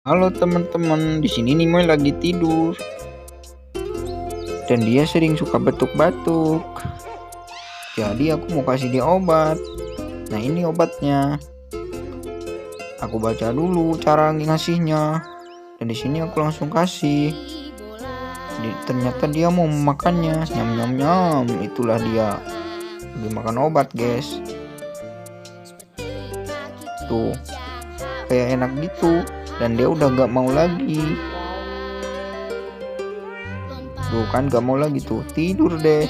Halo teman-teman, di sini Nimoy lagi tidur dan dia sering suka batuk-batuk. Jadi aku mau kasih dia obat. Nah, ini obatnya. Aku baca dulu cara ngasihnya. Dan di sini aku langsung kasih. Ternyata dia mau memakannya. Nyam nyam nyam. Itulah dia. Dia makan obat, guys. Tuh. Kayak enak gitu. Dan dia udah gak mau lagi. Tuh kan gak mau lagi tuh. Tidur deh.